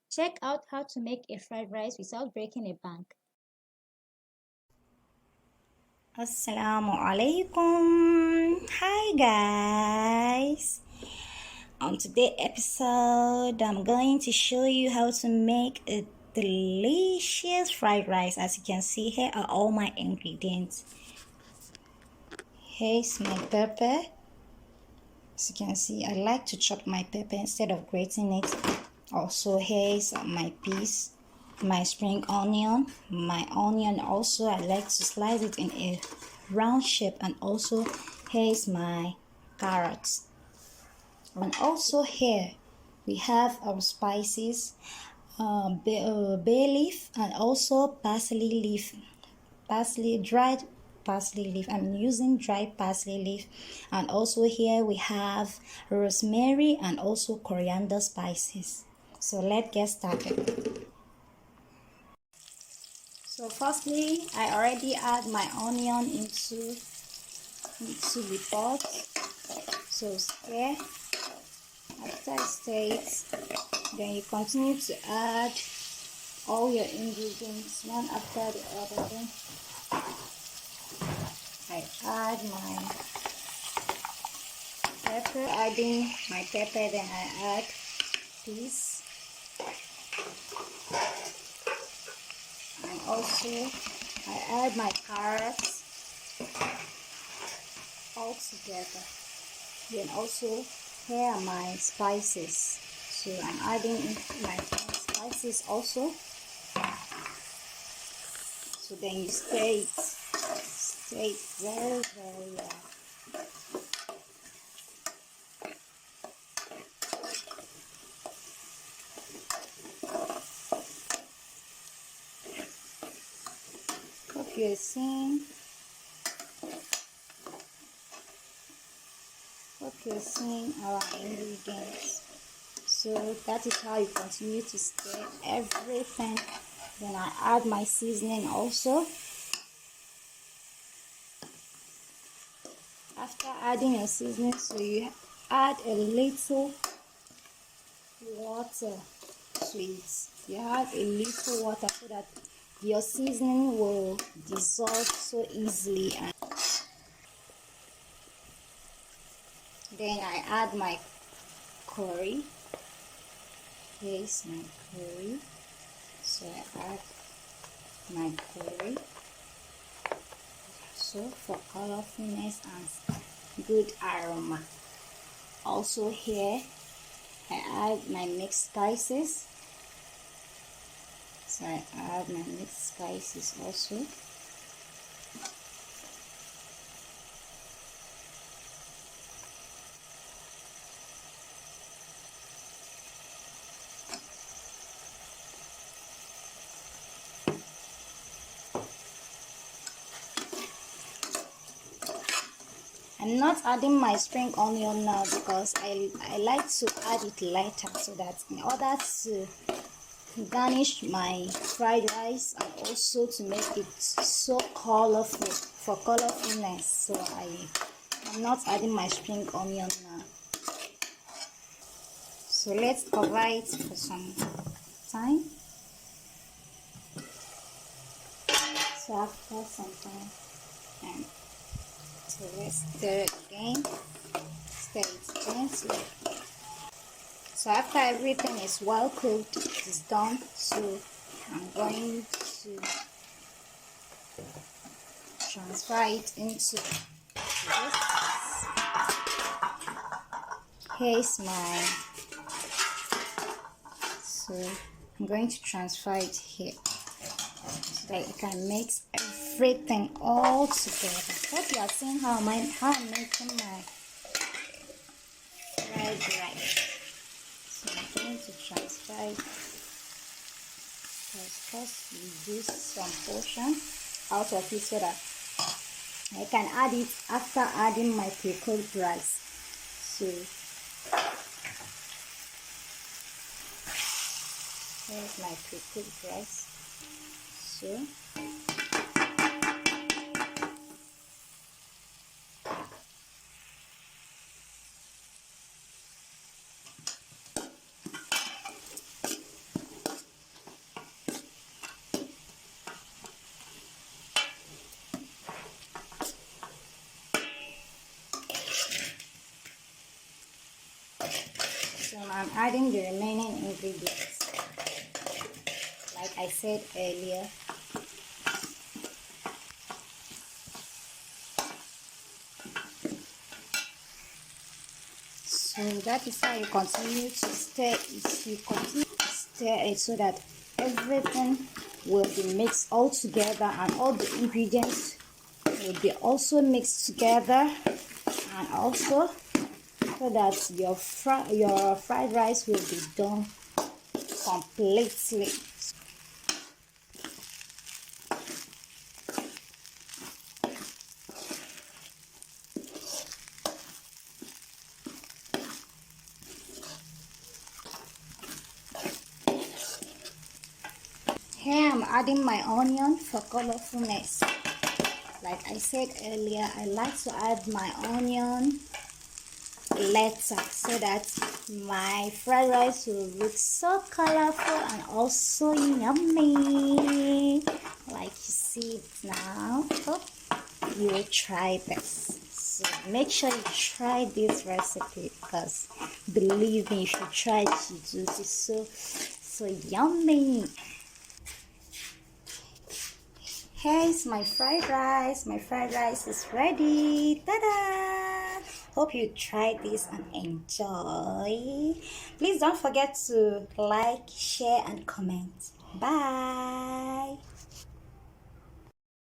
Check out how to make a fried rice without breaking a bank. Assalamu alaikum. Hi guys. On today's episode, I'm going to show you how to make a delicious fried rice. As you can see, here are all my ingredients. Here's my pepper. As you can see, I like to chop my pepper instead of grating it. Also, here's my peas, my spring onion. My onion also, I like to slice it in a round shape. And also, here's my carrots. And also here, we have our spices, bay leaf, and also parsley leaf. Dried parsley leaf. I'm using dried parsley leaf. And also here we have rosemary and also coriander spices. So let's get started. So firstly, I already add my onion into the pot. So stir. After I stir it, then you continue to add all your ingredients one after the other. Then I add my pepper. Adding my pepper, then I add peas, and also I add my carrots all together. Then also here are my spices. So I'm adding my spices also. So then you stir it very well. Hope you're seeing. Our ingredients. So that is how you continue to stir everything. Then I add my seasoning also. After adding your seasoning, so you add a little water to it. You add a little water so that your seasoning will dissolve so easily. And then I add my curry. Here's my curry. So I add my curry. So for colorfulness and good aroma. Also here I add my mixed spices. So I add my mixed spices also. I'm not adding my spring onion now because I like to add it later, so that in order to garnish my fried rice and also to make it so colorful, for colorfulness. So I'm not adding my spring onion now. So let's cover it for some time. So after some time, and so let's stir it again. Stir it gently. So after everything is well cooked, it is done. So I'm going to transfer it into this. Here's my, so I'm going to transfer it here so that you can mix everything all together. Hope you are seeing how I'm making my fried rice. So I'm going to transfer it. First reduce some portion out of it so that I can add it after adding my pre-cooked rice. So here's my pre-cooked rice. So I'm adding the remaining ingredients. Like I said earlier, so that is how you continue to stir it. You continue to stir it so that everything will be mixed all together and all the ingredients will be also mixed together, and also so that your fried rice will be done completely. Here I'm adding my onion for colorfulness. Like I said earlier, I like to add my onion later so that my fried rice will look so colorful and also yummy. Like you see it now. Oh, you will try this. So make sure you try this recipe, because believe me, you should try it. It's so yummy. Here's my fried rice. My fried rice is ready. Ta-da! Hope you try this and enjoy. Please don't forget to like, share, and comment. Bye.